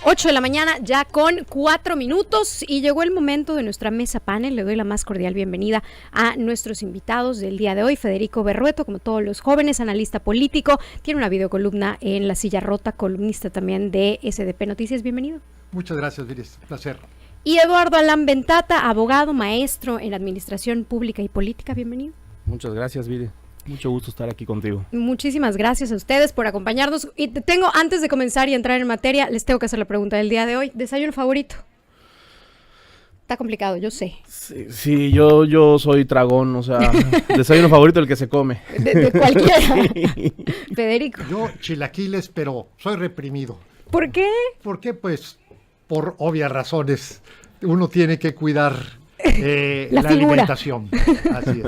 8 de la mañana, ya con 4 minutos, y llegó el momento de nuestra mesa panel. Le doy la más cordial bienvenida a nuestros invitados del día de hoy. Federico Berrueto, como todos los jóvenes, analista político, tiene una videocolumna en La Silla Rota, columnista también de SDP Noticias. Bienvenido. Muchas gracias, Viris. Placer. Y Eduardo Alán Ventata, abogado, maestro en Administración Pública y Política. Bienvenido. Muchas gracias, Viri. Mucho gusto estar aquí contigo. Muchísimas gracias a ustedes por acompañarnos. Y antes de comenzar y entrar en materia, les tengo que hacer la pregunta del día de hoy. ¿Desayuno favorito? Está complicado, yo sé. Sí, yo soy tragón, o sea, desayuno favorito el que se come. De cualquiera. Sí. Federico. Yo chilaquiles, pero soy reprimido. ¿Por qué? Porque, pues, por obvias razones, uno tiene que cuidar la alimentación. Así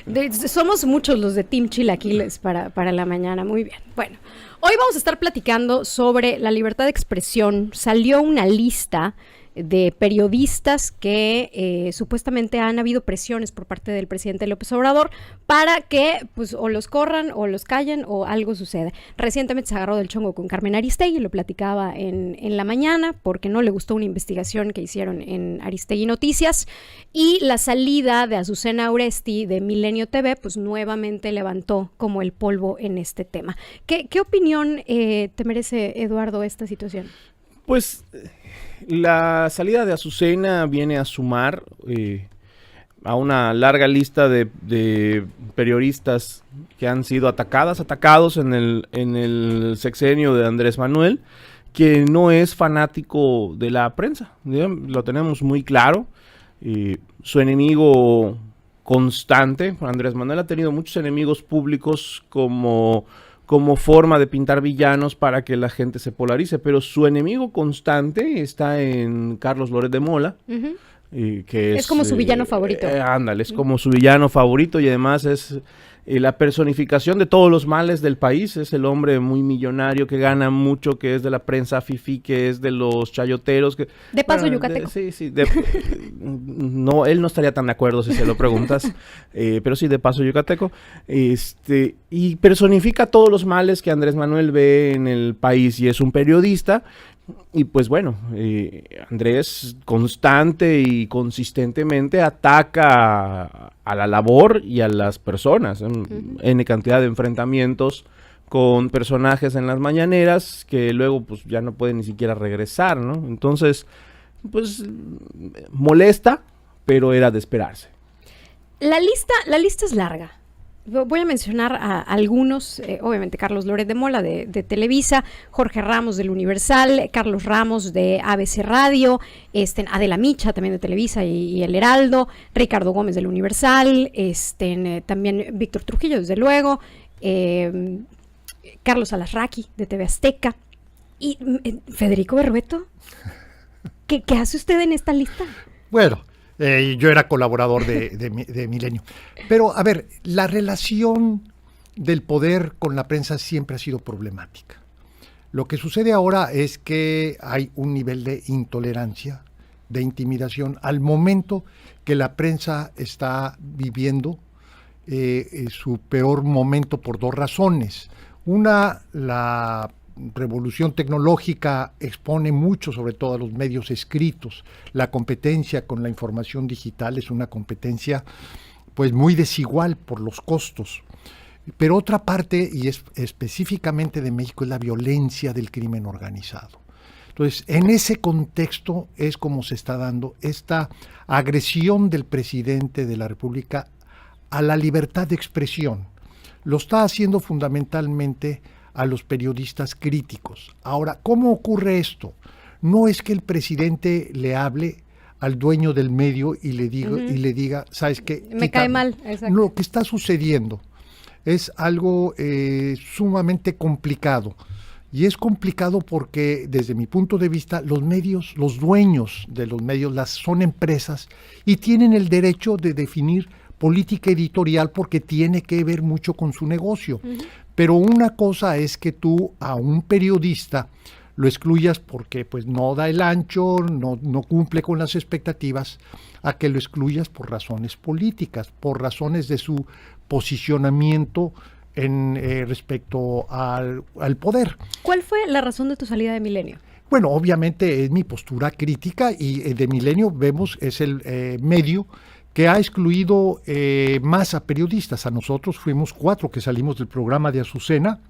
es. Somos muchos los de Team Chilaquiles para la mañana. Muy bien. Bueno, hoy vamos a estar platicando sobre la libertad de expresión. Salió una lista de periodistas que supuestamente han habido presiones por parte del presidente López Obrador para que pues o los corran o los callen o algo suceda. Recientemente se agarró del chongo con Carmen Aristegui, lo platicaba en la mañana porque no le gustó una investigación que hicieron en Aristegui Noticias, y la salida de Azucena Oresti de Milenio TV pues nuevamente levantó como el polvo en este tema. ¿Qué opinión te merece, Eduardo, esta situación? Pues la salida de Azucena viene a sumar a una larga lista de periodistas que han sido atacados en el sexenio de Andrés Manuel, que no es fanático de la prensa, lo tenemos muy claro. Su enemigo constante, Andrés Manuel ha tenido muchos enemigos públicos como forma de pintar villanos para que la gente se polarice, pero su enemigo constante está en Carlos Loret de Mola, que es como su villano favorito. Ándale, es como su villano favorito, y además es la personificación de todos los males del país. Es el hombre muy millonario que gana mucho, que es de la prensa fifí, que es de los chayoteros. De paso yucateco. No, él no estaría tan de acuerdo si se lo preguntas, pero sí, de paso yucateco. Y personifica todos los males que Andrés Manuel ve en el país, y es un periodista. Y pues bueno, Andrés constante y consistentemente ataca a la labor y a las personas, en cantidad de enfrentamientos con personajes en las mañaneras que luego pues ya no pueden ni siquiera regresar, ¿no? Entonces, pues molesta, pero era de esperarse. La lista es larga. Voy a mencionar a algunos, obviamente Carlos Loret de Mola de Televisa, Jorge Ramos del Universal, Carlos Ramos de ABC Radio, Adela Micha también de Televisa y El Heraldo, Ricardo Gómez del Universal, también Víctor Trujillo, desde luego, Carlos Alasraqui de TV Azteca, y Federico Berrueto. ¿Qué hace usted en esta lista? Bueno, yo era colaborador de Milenio. Pero, a ver, la relación del poder con la prensa siempre ha sido problemática. Lo que sucede ahora es que hay un nivel de intolerancia, de intimidación, al momento que la prensa está viviendo su peor momento por dos razones. Una, la revolución tecnológica expone mucho, sobre todo a los medios escritos. La competencia con la información digital es una competencia pues muy desigual por los costos. Pero otra parte, y es específicamente de México, es la violencia del crimen organizado. Entonces, en ese contexto es como se está dando esta agresión del presidente de la República a la libertad de expresión. Lo está haciendo fundamentalmente a los periodistas críticos. Ahora, ¿cómo ocurre esto? No es que el presidente le hable al dueño del medio y le diga, ¿sabes qué? Me cae mal. Exacto. Lo que está sucediendo es algo sumamente complicado. Y es complicado porque, desde mi punto de vista, los medios, los dueños de los medios, son empresas y tienen el derecho de definir política editorial porque tiene que ver mucho con su negocio. Pero una cosa es que tú a un periodista lo excluyas porque pues no da el ancho, no cumple con las expectativas, a que lo excluyas por razones políticas, por razones de su posicionamiento respecto al poder. ¿Cuál fue la razón de tu salida de Milenio? Bueno, obviamente es mi postura crítica y de Milenio vemos es el medio que ha excluido más a periodistas. A nosotros fuimos 4 que salimos del programa de Azucena.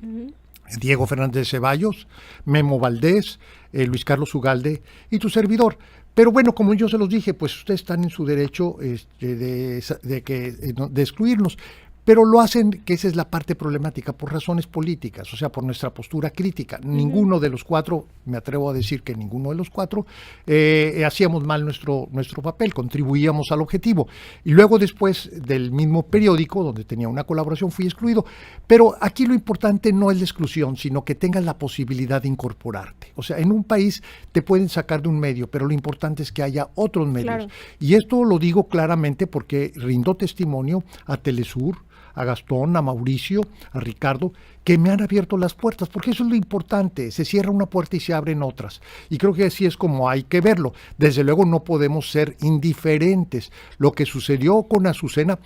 Diego Fernández de Ceballos, Memo Valdés, Luis Carlos Ugalde y tu servidor. Pero bueno, como yo se los dije, pues ustedes están en su derecho de excluirnos. Pero lo hacen, que esa es la parte problemática, por razones políticas, o sea, por nuestra postura crítica. Ninguno de los 4, me atrevo a decir que ninguno de los 4, hacíamos mal nuestro papel, contribuíamos al objetivo. Y luego después del mismo periódico, donde tenía una colaboración, fui excluido. Pero aquí lo importante no es la exclusión, sino que tengas la posibilidad de incorporarte. O sea, en un país te pueden sacar de un medio, pero lo importante es que haya otros medios. Claro. Y esto lo digo claramente porque rindo testimonio a Telesur, a Gastón, a Mauricio, a Ricardo, que me han abierto las puertas, porque eso es lo importante, se cierra una puerta y se abren otras, y creo que así es como hay que verlo. Desde luego no podemos ser indiferentes. Lo que sucedió con Azucena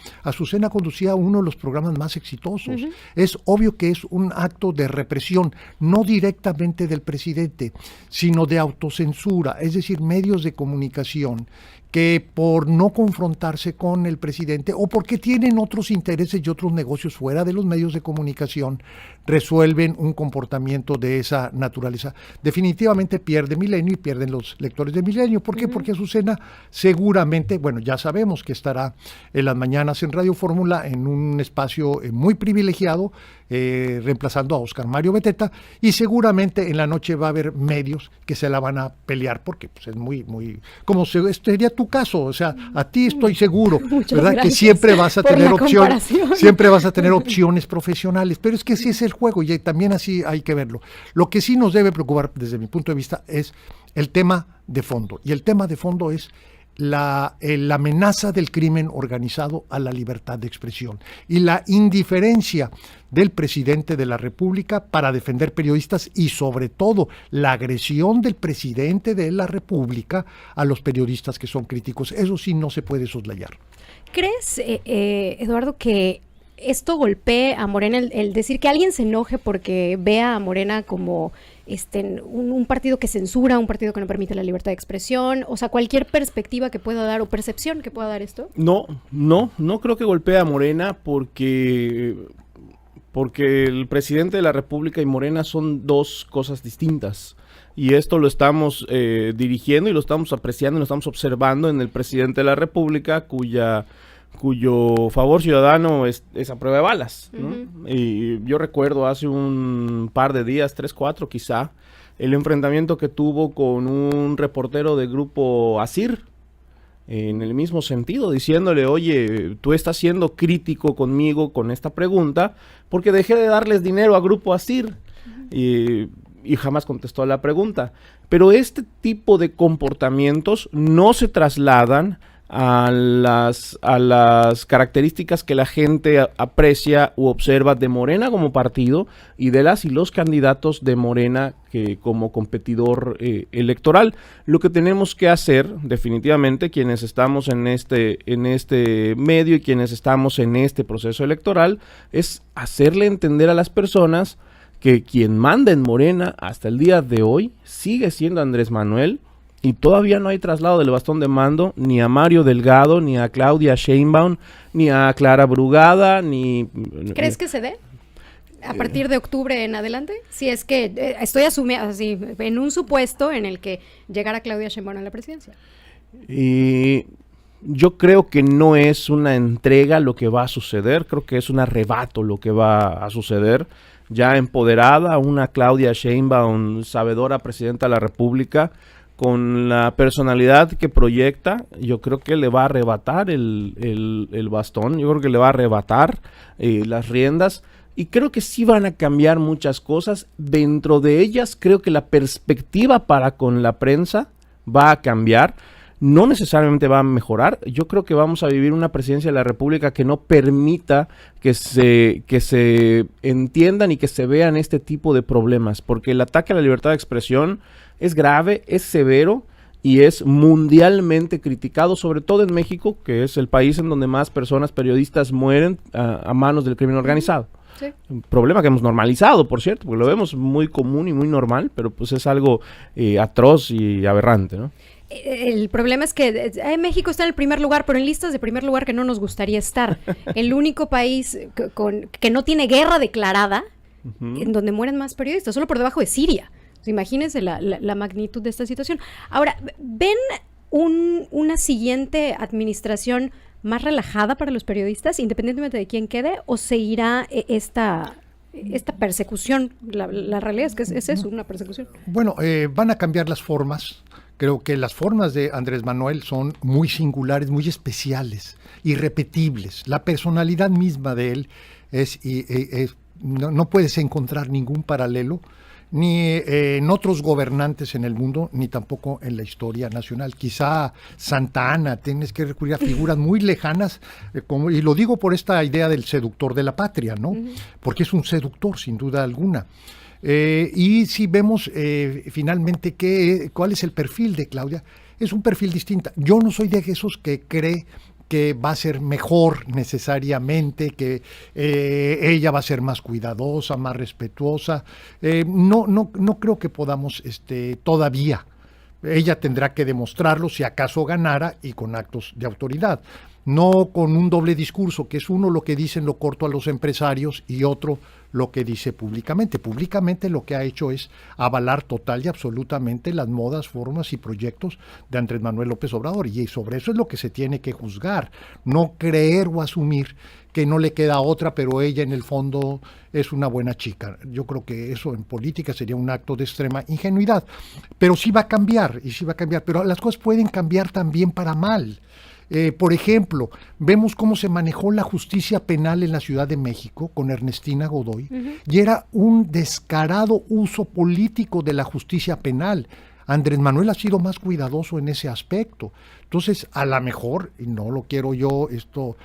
conducía uno de los programas más exitosos. Es obvio que es un acto de represión, no directamente del presidente, sino de autocensura, es decir, medios de comunicación que por no confrontarse con el presidente o porque tienen otros intereses y otros negocios fuera de los medios de comunicación, resuelven un comportamiento de esa naturaleza. Definitivamente pierde Milenio y pierden los lectores de Milenio. ¿Por qué? Porque Azucena seguramente, bueno, ya sabemos que estará en las mañanas en Radio Fórmula en un espacio muy privilegiado, reemplazando a Oscar Mario Beteta, y seguramente en la noche va a haber medios que se la van a pelear porque pues, es muy, como sería tu caso, o sea, a ti estoy seguro, ¿verdad? Que siempre vas a tener opciones profesionales, pero es que ese es el juego y también así hay que verlo. Lo que sí nos debe preocupar desde mi punto de vista es el tema de fondo, y el tema de fondo es la amenaza del crimen organizado a la libertad de expresión y la indiferencia del presidente de la República para defender periodistas y sobre todo la agresión del presidente de la República a los periodistas que son críticos. Eso sí no se puede soslayar. ¿Crees, Eduardo, que esto golpee a Morena, el decir que alguien se enoje porque vea a Morena como un partido que censura, un partido que no permite la libertad de expresión, o sea, cualquier perspectiva que pueda dar o percepción que pueda dar esto? No creo que golpee a Morena porque el presidente de la República y Morena son dos cosas distintas. Y esto lo estamos dirigiendo y lo estamos apreciando y lo estamos observando en el presidente de la República, cuyo favor ciudadano es a prueba de balas, ¿no? Y yo recuerdo hace un par de días, 3, 4 quizá, el enfrentamiento que tuvo con un reportero del grupo ASIR, en el mismo sentido, diciéndole, oye, tú estás siendo crítico conmigo con esta pregunta, porque dejé de darles dinero a grupo ASIR, y jamás contestó a la pregunta. Pero este tipo de comportamientos no se trasladan a las características que la gente aprecia u observa de Morena como partido y de las y los candidatos de Morena como competidor electoral. Lo que tenemos que hacer, definitivamente, quienes estamos en este medio y quienes estamos en este proceso electoral, es hacerle entender a las personas que quien manda en Morena hasta el día de hoy sigue siendo Andrés Manuel. Y todavía no hay traslado del bastón de mando ni a Mario Delgado, ni a Claudia Sheinbaum, ni a Clara Brugada, ni... ¿Crees que se dé? ¿A partir de octubre en adelante? Si es que estoy asumiendo, así, en un supuesto en el que llegara Claudia Sheinbaum a la presidencia. Y yo creo que no es una entrega lo que va a suceder, creo que es un arrebato lo que va a suceder. Ya empoderada, una Claudia Sheinbaum, sabedora presidenta de la República, con la personalidad que proyecta, yo creo que le va a arrebatar el bastón, yo creo que le va a arrebatar las riendas, y creo que sí van a cambiar muchas cosas. Dentro de ellas, creo que la perspectiva para con la prensa va a cambiar, no necesariamente va a mejorar. Yo creo que vamos a vivir una presidencia de la República que no permita que se entiendan y que se vean este tipo de problemas, porque el ataque a la libertad de expresión es grave, es severo y es mundialmente criticado, sobre todo en México, que es el país en donde más personas periodistas mueren a manos del crimen organizado. Sí. Un problema que hemos normalizado, por cierto, porque lo vemos muy común y muy normal, pero pues es algo atroz y aberrante, ¿no? El problema es que México está en el primer lugar, pero en listas de primer lugar que no nos gustaría estar. El único país que no tiene guerra declarada, en donde mueren más periodistas, solo por debajo de Siria. O sea, imagínense la magnitud de esta situación. Ahora, ¿ven una siguiente administración más relajada para los periodistas, independientemente de quién quede, o seguirá esta persecución? La realidad es que es eso, una persecución. Bueno, van a cambiar las formas. Creo que las formas de Andrés Manuel son muy singulares, muy especiales, irrepetibles. La personalidad misma de él no puedes encontrar ningún paralelo ni en otros gobernantes en el mundo, ni tampoco en la historia nacional. Quizá Santa Anna, tienes que recurrir a figuras muy lejanas, y lo digo por esta idea del seductor de la patria, ¿no? Porque es un seductor, sin duda alguna. Y si vemos finalmente cuál es el perfil de Claudia, es un perfil distinto. Yo no soy de esos que cree que va a ser mejor necesariamente, que ella va a ser más cuidadosa, más respetuosa. No creo que podamos todavía. Ella tendrá que demostrarlo si acaso ganara y con actos de autoridad. No con un doble discurso, que es uno lo que dice en lo corto a los empresarios y otro lo que dice públicamente. Públicamente lo que ha hecho es avalar total y absolutamente las modas, formas y proyectos de Andrés Manuel López Obrador, y sobre eso es lo que se tiene que juzgar, no creer o asumir que no le queda otra, pero ella en el fondo es una buena chica. Yo creo que eso en política sería un acto de extrema ingenuidad, pero sí va a cambiar, pero las cosas pueden cambiar también para mal. Por ejemplo, vemos cómo se manejó la justicia penal en la Ciudad de México con Ernestina Godoy, y era un descarado uso político de la justicia penal. Andrés Manuel ha sido más cuidadoso en ese aspecto. Entonces, a lo mejor, y no lo quiero yo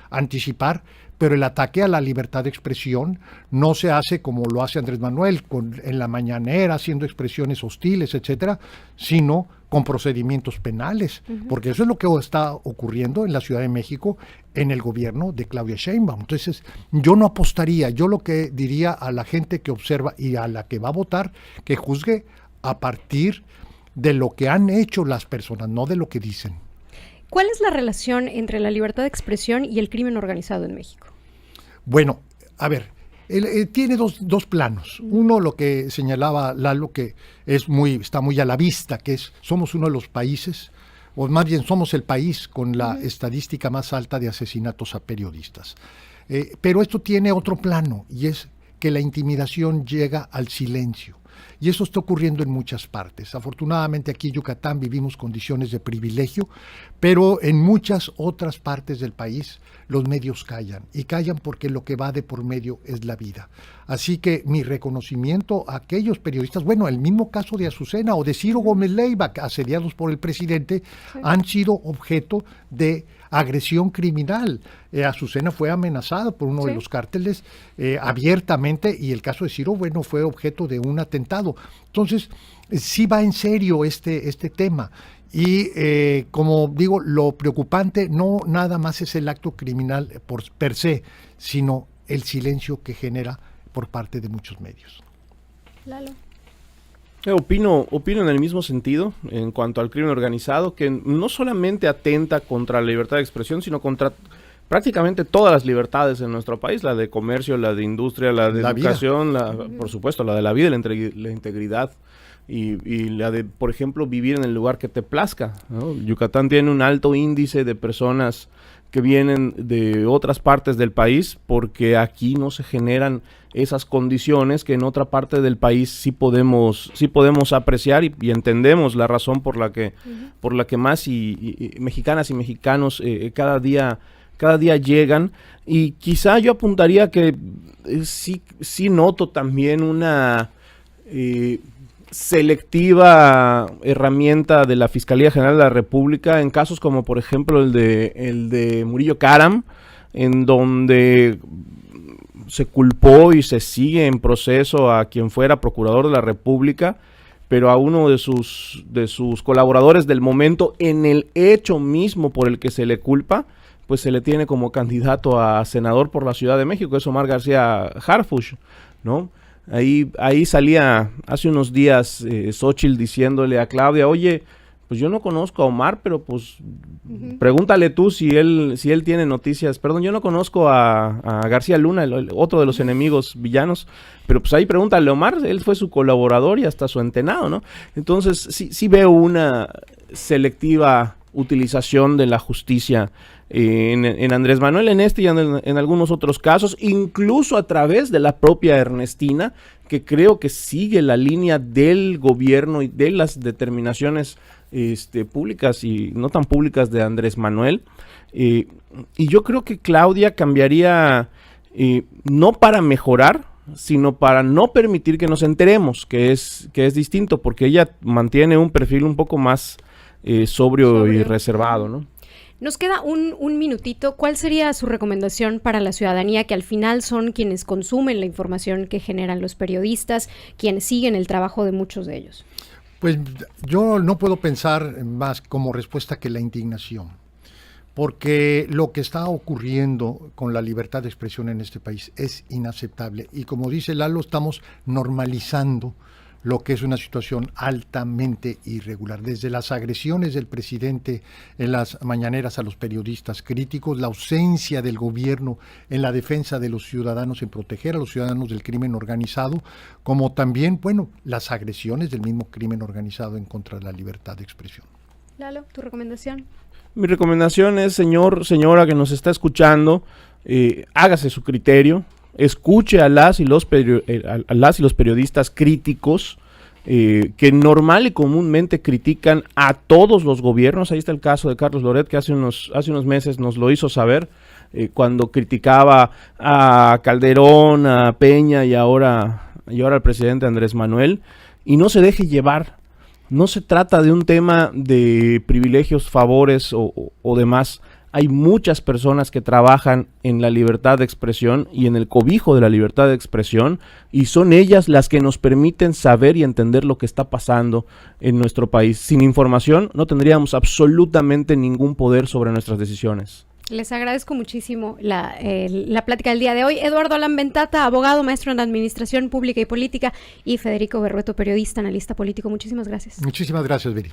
anticipar, pero el ataque a la libertad de expresión no se hace como lo hace Andrés Manuel, en la mañanera, haciendo expresiones hostiles, etcétera, sino con procedimientos penales, porque eso es lo que está ocurriendo en la Ciudad de México en el gobierno de Claudia Sheinbaum. Entonces, yo no apostaría, yo lo que diría a la gente que observa y a la que va a votar, que juzgue a partir de lo que han hecho las personas, no de lo que dicen. ¿Cuál es la relación entre la libertad de expresión y el crimen organizado en México? Bueno, a ver, tiene dos planos. Uno, lo que señalaba Lalo, que está muy a la vista, que somos uno de los países, o más bien somos el país con la estadística más alta de asesinatos a periodistas. Pero esto tiene otro plano, y es que la intimidación llega al silencio. Y eso está ocurriendo en muchas partes. Afortunadamente aquí en Yucatán vivimos condiciones de privilegio, pero en muchas otras partes del país los medios callan, y callan porque lo que va de por medio es la vida. Así que mi reconocimiento a aquellos periodistas, bueno, el mismo caso de Azucena o de Ciro Gómez Leiva, asediados por el presidente, han sido objeto de agresión criminal. Azucena fue amenazada por uno de los cárteles abiertamente, y el caso de Ciro, bueno, fue objeto de un atentado. Entonces, sí va en serio este tema. Y como digo, lo preocupante no nada más es el acto criminal per se, sino el silencio que genera por parte de muchos medios. Lalo. Opino en el mismo sentido en cuanto al crimen organizado, que no solamente atenta contra la libertad de expresión, sino contra prácticamente todas las libertades en nuestro país, la de comercio, la de industria, la de educación, por supuesto, la de la vida, la integridad y la de, por ejemplo, vivir en el lugar que te plazca, ¿no? Yucatán tiene un alto índice de personas que vienen de otras partes del país porque aquí no se generan esas condiciones que en otra parte del país sí podemos apreciar y entendemos la razón por la que más y mexicanas y mexicanos cada día llegan. Y quizá yo apuntaría que sí noto también una selectiva herramienta de la Fiscalía General de la República en casos como por ejemplo el de Murillo Karam, en donde se culpó y se sigue en proceso a quien fuera procurador de la República, pero a uno de sus colaboradores del momento en el hecho mismo por el que se le culpa, pues se le tiene como candidato a senador por la Ciudad de México, es Omar García Harfuch, ¿no? Ahí salía hace unos días Xóchitl diciéndole a Claudia, oye, pues yo no conozco a Omar, pero pues pregúntale tú si él tiene noticias. Perdón, yo no conozco a García Luna, el otro de los enemigos villanos, pero pues ahí pregúntale a Omar, él fue su colaborador y hasta su entenado, ¿no? Entonces sí veo una selectiva utilización de la justicia en Andrés Manuel, en este y en algunos otros casos, incluso a través de la propia Ernestina, que creo que sigue la línea del gobierno y de las determinaciones públicas y no tan públicas de Andrés Manuel. Y yo creo que Claudia cambiaría no para mejorar, sino para no permitir que nos enteremos, que es distinto, porque ella mantiene un perfil un poco más sobrio y reservado, ¿no? Nos queda un minutito. ¿Cuál sería su recomendación para la ciudadanía, que al final son quienes consumen la información que generan los periodistas, quienes siguen el trabajo de muchos de ellos? Pues yo no puedo pensar más como respuesta que la indignación, porque lo que está ocurriendo con la libertad de expresión en este país es inaceptable. Y como dice Lalo, estamos normalizando lo que es una situación altamente irregular. Desde las agresiones del presidente en las mañaneras a los periodistas críticos, la ausencia del gobierno en la defensa de los ciudadanos, en proteger a los ciudadanos del crimen organizado, como también, bueno, las agresiones del mismo crimen organizado en contra de la libertad de expresión. Lalo, ¿tu recomendación? Mi recomendación es, señora que nos está escuchando, hágase su criterio, escuche a las y los periodistas críticos que normal y comúnmente critican a todos los gobiernos. Ahí está el caso de Carlos Loret, que hace unos meses nos lo hizo saber, cuando criticaba a Calderón, a Peña y ahora al presidente Andrés Manuel, y no se deje llevar. No se trata de un tema de privilegios, favores o demás. Hay muchas personas que trabajan en la libertad de expresión y en el cobijo de la libertad de expresión, y son ellas las que nos permiten saber y entender lo que está pasando en nuestro país. Sin información no tendríamos absolutamente ningún poder sobre nuestras decisiones. Les agradezco muchísimo la plática del día de hoy. Eduardo Lammentata, abogado, maestro en Administración Pública y Política, y Federico Berrueto, periodista, analista político. Muchísimas gracias. Muchísimas gracias, Viri.